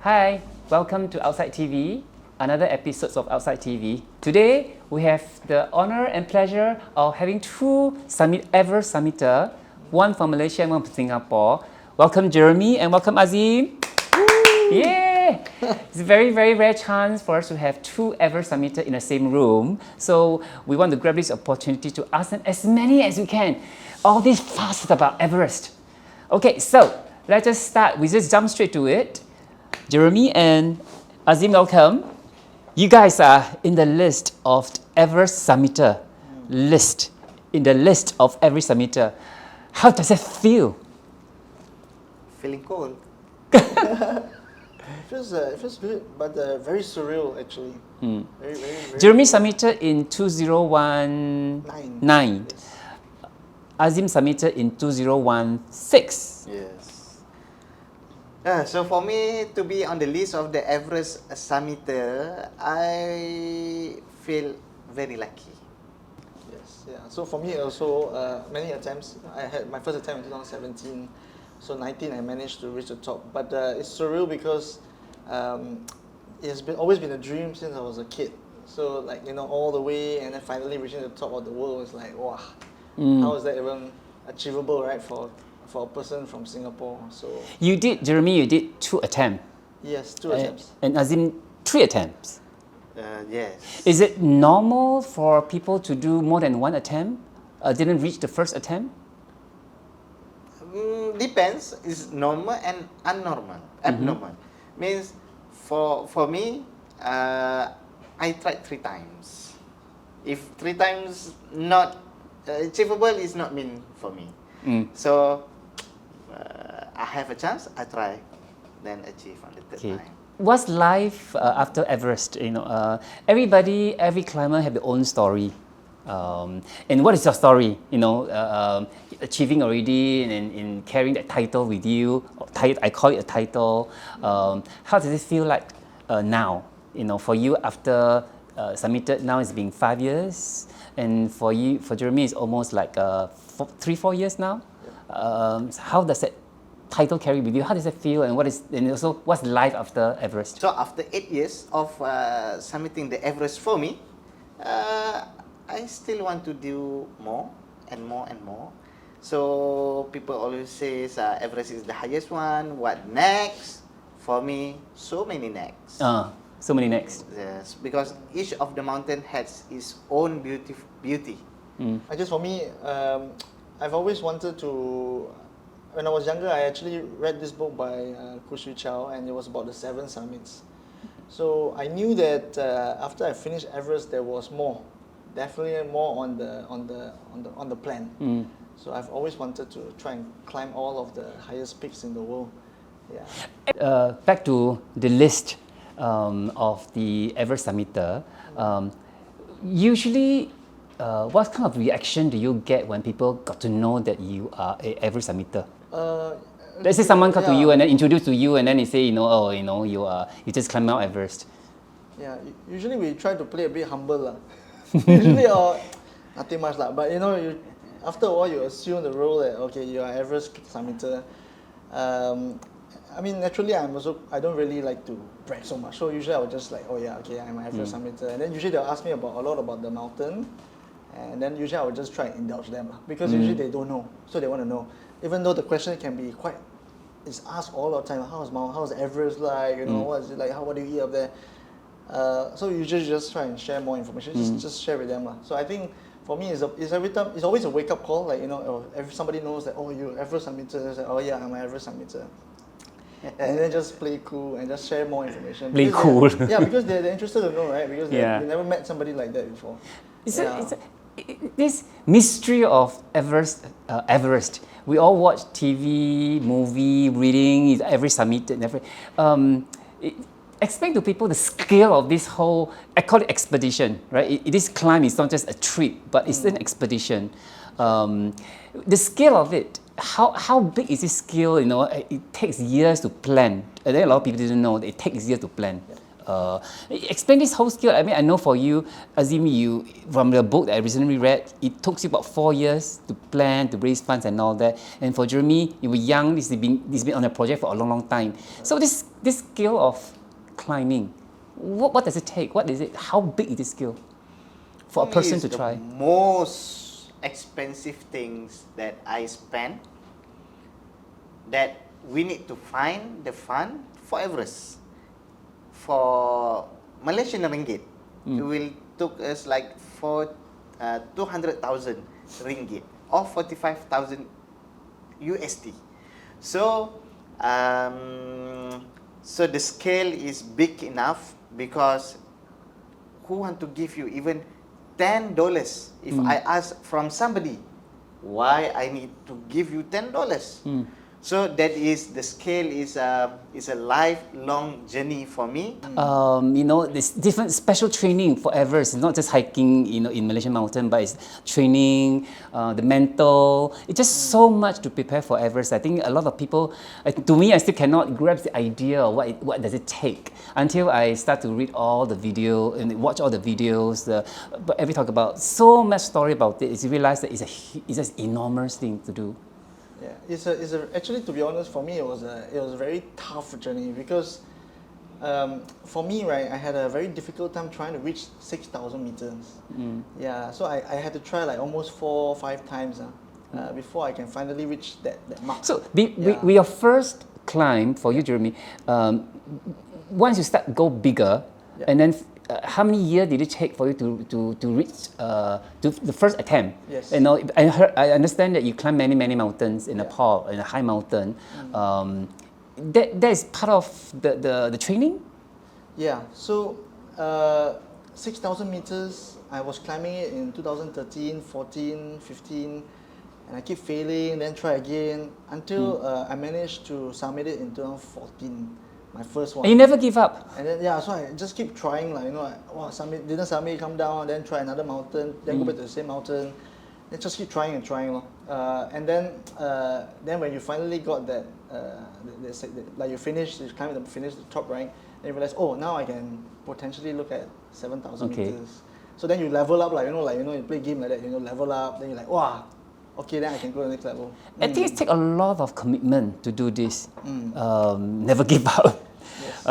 Hi, welcome to Outside TV, another episode of Outside TV. Today, we have the honor and pleasure of having two Everest Summiter, one from Malaysia and one from Singapore. Welcome Jeremy and welcome Azim. Yeah! It's a very, very rare chance for us to have two Everest Summiter in the same room. So we want to grab this opportunity to ask them as many as we can. All these facts about Everest. Okay, so let's just start. We just jump straight to it. Jeremy and Azim, welcome. You guys are in the list of Everest Summiter list. In the list of every Summiter. How does it feel? Feeling cold. It feels good, but very surreal actually. Very Jeremy Summiter in 2019. Yes. Azim Summiter in 2016. Yes. So for me to be on the list of the Everest Summiter, I feel very lucky. Yes, yeah. So for me also, many attempts. I had my first attempt in 2017. So 19, I managed to reach the top. But it's surreal because it has always been a dream since I was a kid. So like, all the way and then finally reaching the top of the world was like, wow. How is that even achievable, right, for a person from Singapore? So You did, Jeremy, you did 2 attempts. yes, 2 attempts. And Azim, 3 attempts. Yes. Is it normal for people to do more than 1 attempt? Didn't reach the first attempt? Depends. It's normal and abnormal. Means for me, I tried 3 times. If 3 times not achievable, it's not mean for me. So I have a chance, I try, then achieve on the third time. What's life after Everest? Every climber have their own story. And what is your story? Achieving already and carrying that title with you. I call it a title. How does it feel like now? For you after submitted, now it's been 5 years, and for Jeremy, it's almost like 3-4 years now. How does that title carry with you? How does it feel, and also what's life after Everest? So after 8 years of submitting the Everest for me, I still want to do more and more and more. So people always say Everest is the highest one. What next? For me, so many next. So many next. Yes, because each of the mountain has its own beauty. I guess for me, I've always wanted to. When I was younger, I actually read this book by Kushi Chow, and it was about the 7 summits. So I knew that after I finished Everest, there was more, definitely more on the plan. So I've always wanted to try and climb all of the highest peaks in the world. Yeah. Back to the list of the Everest Summiter. Usually, what kind of reaction do you get when people got to know that you are a Everest Summiter? Let's say someone come to you and then introduce to you, and then they say, you just climbed Mount Everest. Yeah. Usually we try to play a bit humble lah. Usually nothing much lah. But after a while you assume the role that okay, you are Everest Summiter. I mean, naturally, I don't really like to brag so much. So usually I would just like, oh yeah, okay, I'm an Everest Summiter. And then usually they'll ask me a lot about the mountain. And then usually I would just try and indulge them. Because usually they don't know. So they want to know. Even though the question can be it's asked all the time. How's Everest like? What is it like? What do you eat up there? So usually just try and share more information. Just share with them. So I think for me, it's always a wake-up call. Like, if somebody knows that, oh, you're Everest Summiter. Say, oh yeah, I'm an Everest Summiter. And then just play cool and just share more information. Play cool. Because they're interested to know, right? Because they never met somebody like that before. This mystery of Everest. We all watch TV, movie, reading Everest Summit and everything. Explain to people the scale of this whole, I call it expedition, right? This climb is not just a trip, but it's an expedition. The scale of it, how big is this scale? It takes years to plan. And then a lot of people didn't know that it takes years to plan. Explain this whole skill. I mean, I know for you, Azim, you from the book that I recently read, it took you about 4 years to plan, to raise funds and all that. And for Jeremy, you were young. This has been on a project for a long time. So this skill of climbing, what does it take? What is it? How big is this skill for a person to try? The most expensive things that I spend, that we need to find the fund for Everest. For Malaysian ringgit, it will took us like 200,000 ringgit or 45,000 USD. So, so the scale is big enough, because who want to give you even $10 if I ask from somebody, why I need to give you $10? So that is, the scale is a lifelong journey for me. You know, there's different special training for Everest. It's not just hiking, you know, in Malaysian mountain, but it's training, the mental. It's just so much to prepare for Everest. I think a lot of people, to me, I still cannot grasp the idea of what does it take until I start to read all the video and watch all the videos. But every talk about so much story about it, you realize that it's just enormous thing to do. Yeah, it's actually, to be honest, for me it was a very tough journey, because for me, right, I had a very difficult time trying to reach 6,000 meters. Yeah, so I had to try like almost 4 or 5 times before I can finally reach that mark. So with your first climb for you, Jeremy, once you start go bigger, and then how many years did it take for you to reach to the first attempt? Yes. You know, I understand that you climb many mountains in Nepal, in a high mountain. That is part of the training. Yeah. So 6,000 meters, I was climbing it in 2013, 14, 15, and I keep failing, then try again until I managed to summit it in 2014. My first one. And you never give up. And then so I just keep trying, like, you know, didn't summit, come down, then try another mountain, then go back to the same mountain, then just keep trying and trying, and then when you finally got that, like you climb the top rank, then you realize, oh, now I can potentially look at 7,000 meters. So then you level up, you play game like that, level up, then you're like, wow. Okay, then I can go to the next level. I think it takes a lot of commitment to do this. Never give up. Yes.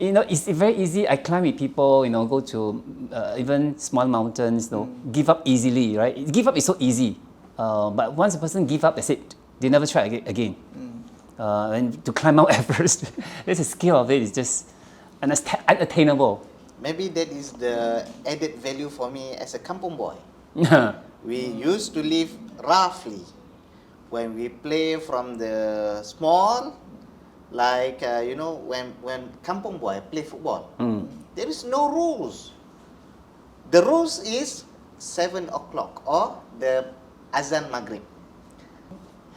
You know, it's very easy. I climb with people, you know, go to even small mountains, you know, give up easily, right? Give up is so easy. But once a person give up, that's it. They never try again. And to climb Mount Everest, there's a skill of it. It's just unattainable. Maybe that is the added value for me as a kampung boy. We used to live roughly when we play from the small, like you know, when kampung boy play football, there is no rules. The rules is 7 o'clock or the Azan Maghrib.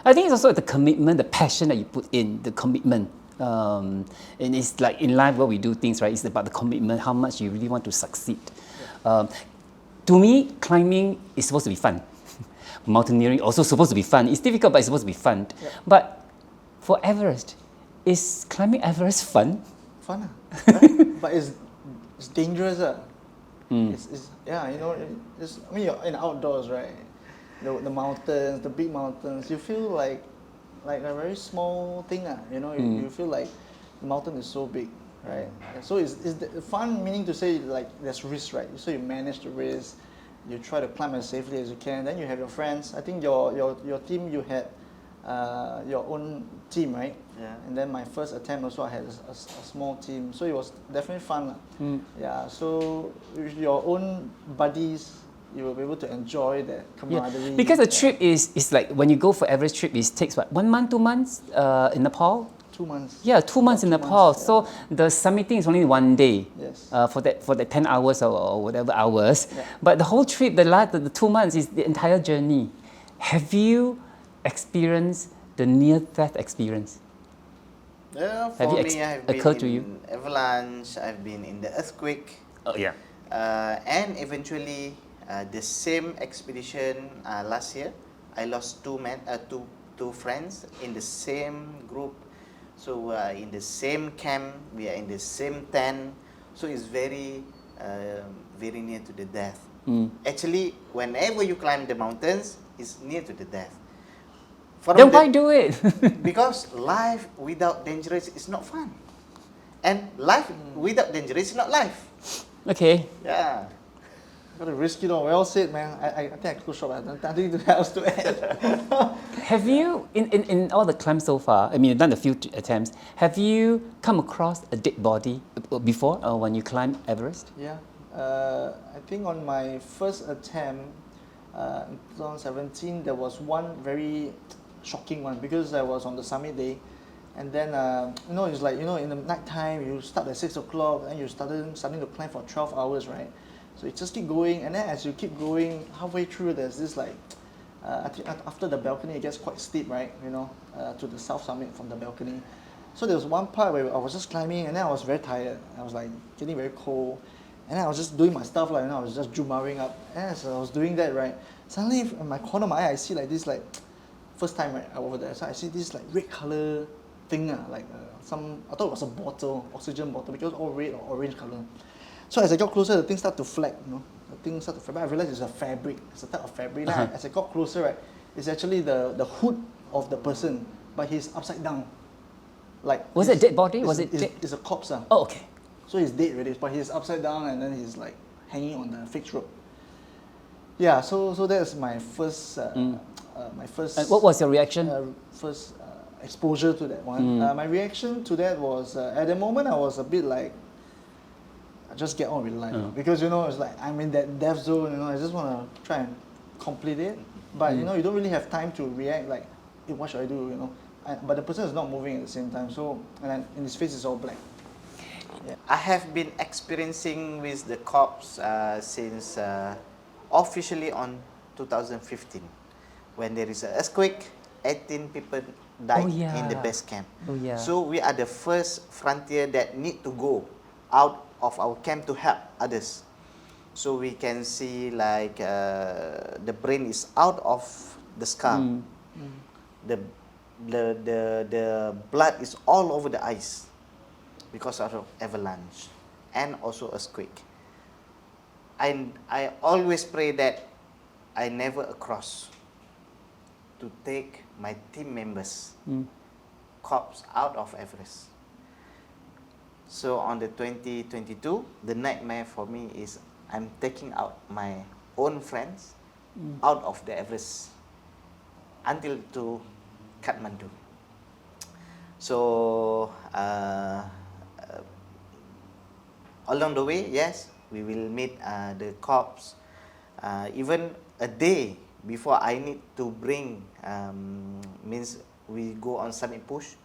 I think it's also the commitment, the passion that you put in, the commitment. And it's like in life where we do things, right? It's about the commitment, how much you really want to succeed. To me, climbing is supposed to be fun. Mountaineering also supposed to be fun. It's difficult, but it's supposed to be fun. Yeah. But for Everest, is climbing Everest fun? Fun, right? But it's dangerous. It's you know, I mean, you're in outdoors, right? The mountains, the big mountains, you feel like a very small thing. You know, you feel like the mountain is so big. Right. So is the fun, meaning to say, like, there's risk, right? So you manage the risk, you try to climb as safely as you can. Then you have your friends. I think your team, you had your own team, right? Yeah. And then my first attempt also, I had a small team. So it was definitely fun. Yeah. So with your own buddies, you will be able to enjoy that camaraderie. Yeah. Because the trip is like, when you go for Everest trip, it takes what, 1 month, 2 months in Nepal? 2 months. Yeah, 2 months in Nepal. Yeah. So the summiting is only 1 day. Yes. For that 10 hours or whatever hours. Yeah. But the whole trip, the 2 months is the entire journey. Have you experienced the near-death experience? Yeah, for me, I've been in avalanche. I've been in the earthquake. Oh yeah. And eventually, the same expedition last year, I lost two friends in the same group. So in the same camp, we are in the same tent. So it's very, very near to the death. Mm. Actually, whenever you climb the mountains, it's near to the death. From Then why do it? Because life without dangerous is not fun. And life without dangerous is not life. Okay. Yeah. Gotta risk it all. Well said, man. I think I close shop. I don't think anything else to add. Have you, in all the climbs so far, I mean, you've done a few attempts, have you come across a dead body before when you climb Everest? Yeah. I think on my first attempt in 2017, there was one very shocking one because I was on the summit day. And then, it's like, in the night time, you start at 6 o'clock and you're starting to climb for 12 hours, right? So you just keep going, and then as you keep going, halfway through, there's this like, I think after the balcony, it gets quite steep, right? To the south summit from the balcony. So there was one part where I was just climbing, and then I was very tired. I was like getting very cold, and then I was just doing my stuff, like, I was just jumaring up. And as I was doing that, right, suddenly in my corner of my eye, I see like this, like, first time, right, over there. So I see this like red color thing, I thought it was a bottle, oxygen bottle, because it was all red or orange color. So as I got closer, the thing started to flap, the thing started to flap. I realized it's a fabric, it's a type of fabric. Then as I got closer, right, it's actually the hood of the person, but he's upside down. Like, Was it a dead body? Was it dead? It's a corpse. Oh, okay. So he's dead already, but he's upside down and then he's like hanging on the fixed rope. Yeah, so that's my first, And what was your reaction? first exposure to that one. My reaction to that was, at the moment I was a bit like, I just get on with life. Because, it's like, I'm in that death zone, I just want to try and complete it. But, you don't really have time to react like, hey, what should I do, but the person is not moving at the same time. So, and his face is all black. Yeah. I have been experiencing with the corps since officially on 2015, when there is an earthquake, 18 people died in the base camp. Oh, yeah. So we are the first frontier that need to go out of our camp to help others. So we can see like the brain is out of the skull. The blood is all over the eyes because of avalanche and also earthquake. I always pray that I never cross to take my team members corpse out of Everest. So on the 2022, the nightmare for me is I'm taking out my own friends out of the Everest until to Kathmandu. So along the way, yes, we will meet the corpse. Even a day before I need to bring, means we go on summit push,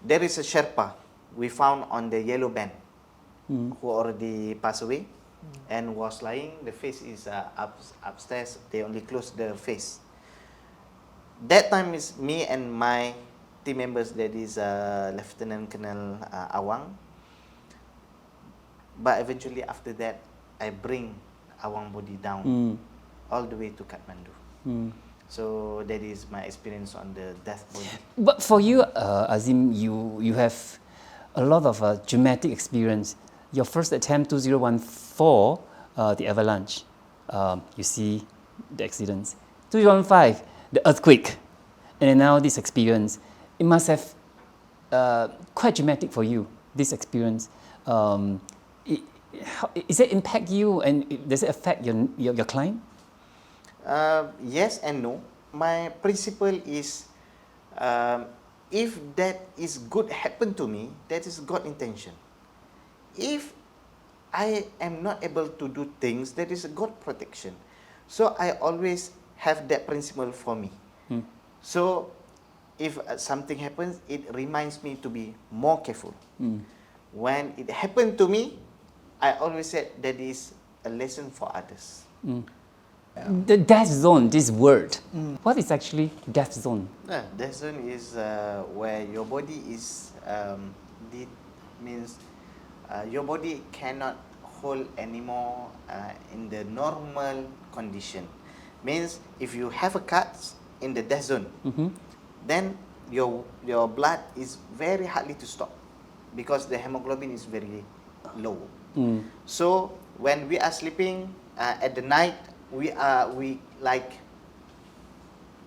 there is a Sherpa we found on the yellow band who already passed away and was lying. The face is upstairs. They only closed the face. That time is me and my team members, that is Lieutenant Colonel Awang. But eventually after that, I bring Awang body down all the way to Kathmandu. So that is my experience on the death body. But for you, Azim, you have a lot of dramatic experience. Your first attempt, 2014, the avalanche. You see the accidents. 2015, the earthquake. And then now this experience. It must have quite dramatic for you, this experience. Does it impact you, and does it affect your climb? Yes and no. My principle is, if that is good happen to me, that is God intention. If I am not able to do things, that is God protection. So I always have that principle for me. So if something happens, it reminds me to be more careful. When it happened to me, I always said that is a lesson for others. The death zone, this word, what is actually death zone? Death zone is where your body is, means your body cannot hold anymore in the normal condition. Means if you have a cut in the death zone, then your blood is very hardly to stop because the hemoglobin is very low. So when we are sleeping at the night, we like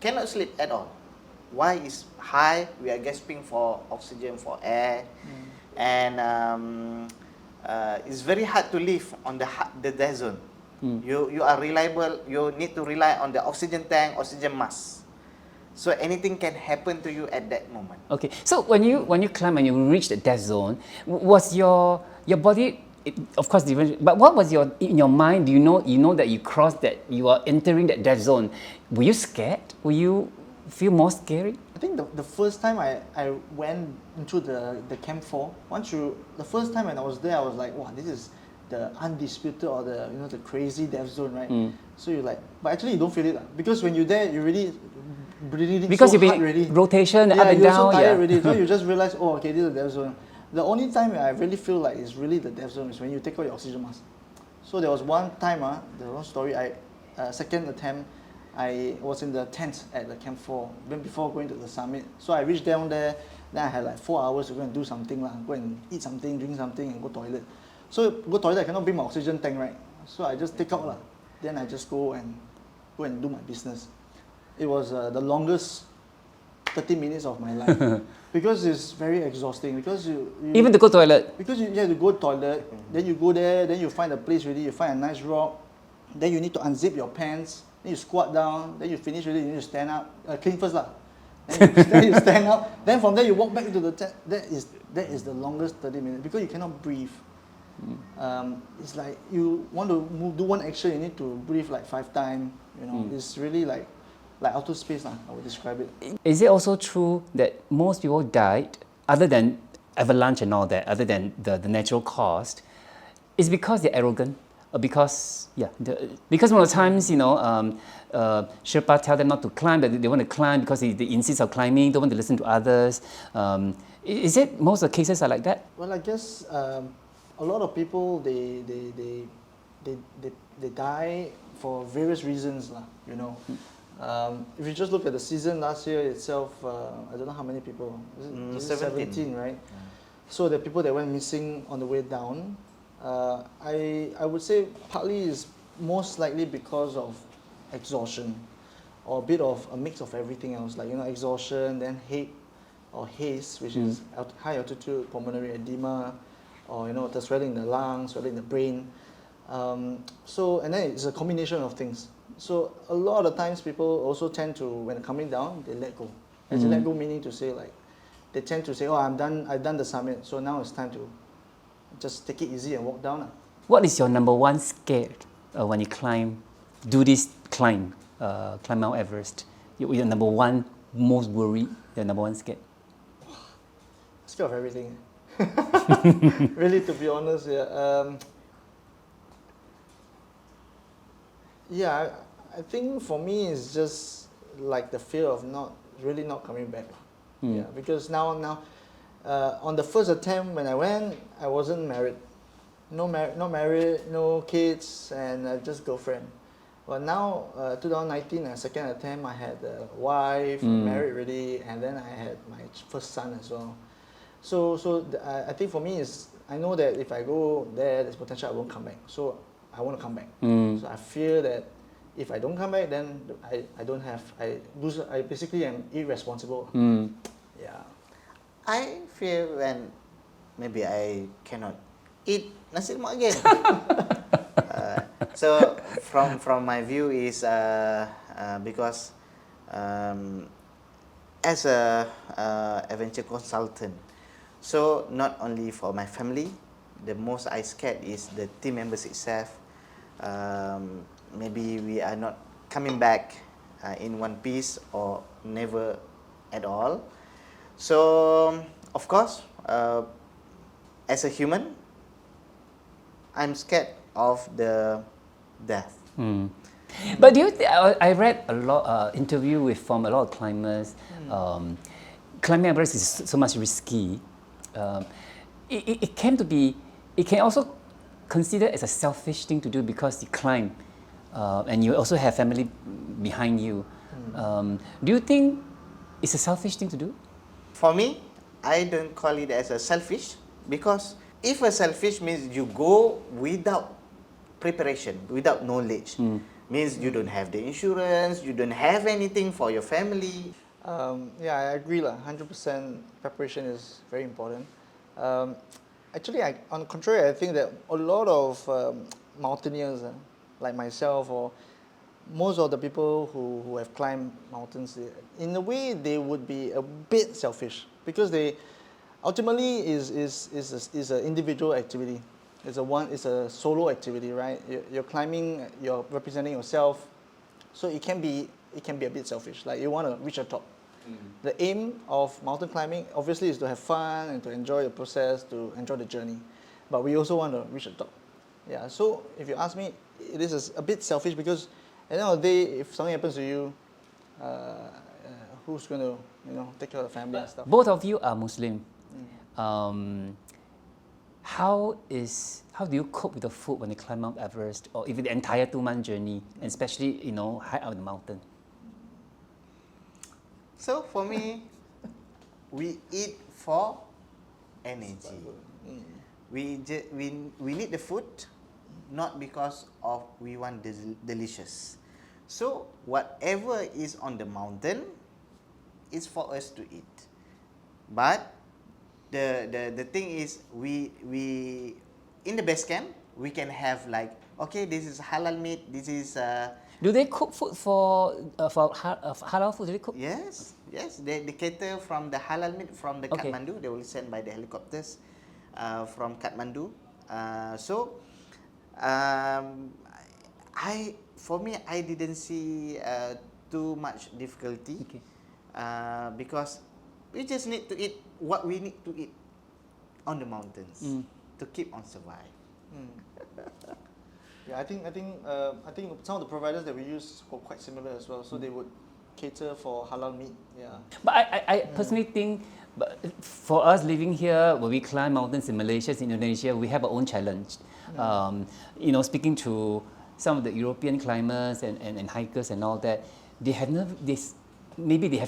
cannot sleep at all. Why is high? We are gasping for oxygen, for air, and it's very hard to live on the death zone. You are reliable. You need to rely on the oxygen tank, oxygen mask. So anything can happen to you at that moment. Okay, so when you climb and you reach the death zone, was your body, of course different, but what was in your mind? Do you know that you crossed, that you are entering that death zone? Were you scared? Were you feel more scary? I think the first time I went into the Camp 4, the first time when I was there, I was like, wow, this is the undisputed or the the crazy death zone, right? So you're like, but actually you don't feel it, because when you're there, you really breathing Because so you've hard already. been rotation up and you're down. so tired already. So you just realize, oh, okay, this is the death zone. The only time I really feel like it's really the death zone is when you take out your oxygen mask. So there was one time, the one story, second attempt, I was in the tent at the Camp 4, even before going to the summit. So I reached down there, then I had like 4 hours to go and do something, go and eat something, drink something, and go toilet. So go toilet, I cannot bring my oxygen tank, right? So I just take out, then I just go and do my business. It was the longest 30 minutes of my life because it's very exhausting. Because you Even to go toilet. because you have to go toilet, then you go there, then you find a place ready, you find a nice rock, then you need to unzip your pants, then you squat down, then you finish ready, you need to stand up, clean first then you stand up, then from there you walk back into the tent. That is the longest 30 minutes because you cannot breathe. It's like you want to do one action, you need to breathe like 5 times. It's really like outer space, I would describe it. Is it also true that most people died, other than avalanche and all that, other than the natural cause, is because they're arrogant? Or because because one of the times, Sherpa tell them not to climb, that they want to climb because they insist on climbing, don't want to listen to others. Is it most of the cases are like that? Well, I guess a lot of people they die for various reasons, if you just look at the season last year itself, I don't know how many people. Was it 17, right? So the people that went missing on the way down, I would say partly is most likely because of exhaustion, or a bit of a mix of everything else, like exhaustion, then haze, which is high altitude pulmonary edema, or the swelling in the lungs, swelling in the brain. So and then it's a combination of things. So a lot of times people also tend to, when coming down, they let go. And they let go meaning to say, like, they tend to say, oh, I've done the summit, so now it's time to just take it easy and walk down. What is your number one scare when you climb Mount Everest? Your number one most worried, your number one scared? Scared of everything. Really, to be honest, I think for me it's just like the fear of not coming back. Yeah, because now on the first attempt when I went, I wasn't married. Not married, no kids, and just girlfriend. But now, 2019, second attempt, I had a wife, married already, and then I had my first son as well. So I think for me is, I know that if I go there, there's potential I won't come back. So I want to come back. So I fear that if I don't come back, then I basically am irresponsible. Yeah. I fear when maybe I cannot eat nasi lemak again. So from my view is because as a adventure consultant, so not only for my family, the most I scared is the team members itself. Maybe we are not coming back in one piece or never at all. So of course, as a human, I'm scared of the death. But I read a lot interview from a lot of climbers. Climbing Everest is so much risky. It can also considered as a selfish thing to do because you climb, and you also have family behind you. Do you think it's a selfish thing to do? For me, I don't call it as a selfish because if a selfish means you go without preparation, without knowledge, means you don't have the insurance, you don't have anything for your family. Yeah, I agree lah. 100% preparation is very important. Actually, on the contrary, I think that a lot of mountaineers, like myself, or most of the people who have climbed mountains, in a way they would be a bit selfish because they ultimately is an individual activity. It's a solo activity, right? You're climbing, you're representing yourself, so it can be a bit selfish. Like you want to reach the top. The aim of mountain climbing obviously is to have fun and to enjoy the process, to enjoy the journey, but we also want to reach the top. Yeah. So if you ask me, it is a bit selfish because at the end of the day, if something happens to you, who's going to take care of the family and stuff? Both of you are Muslim. How do you cope with the food when you climb Mount Everest, or even the entire 2-month journey, and especially high up the mountain? So for me, we eat for energy. We need the food, not because of we want delicious. So whatever is on the mountain is for us to eat. But the thing is, we in the base camp we can have like, okay, this is halal meat. This is. Do they cook food for halal food? Do they cook? Yes. They cater from the halal meat from the Okay. Kathmandu. They will send by the helicopters from Kathmandu. For me, I didn't see too much difficulty. Okay. Because we just need to eat what we need to eat on the mountains to keep on survive. Yeah, I think some of the providers that we use were quite similar as well. So they would cater for halal meat. Yeah. But I personally think, but for us living here, when we climb mountains in Malaysia, in Indonesia, we have our own challenge. Speaking to some of the European climbers and hikers and all that, they have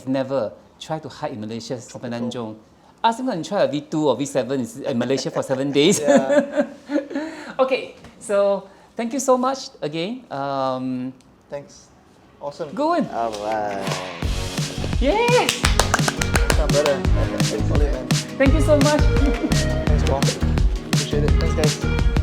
never tried to hike in Malaysia, Semenanjung. Ask them to try a V2 or V7 in Malaysia for 7 days. Yeah. Okay, so thank you so much again. Thanks. Awesome. Good. Alright. Yes. Brother. Solid, man. Thank you so much. Thanks, Paul. Appreciate it. Thanks, guys.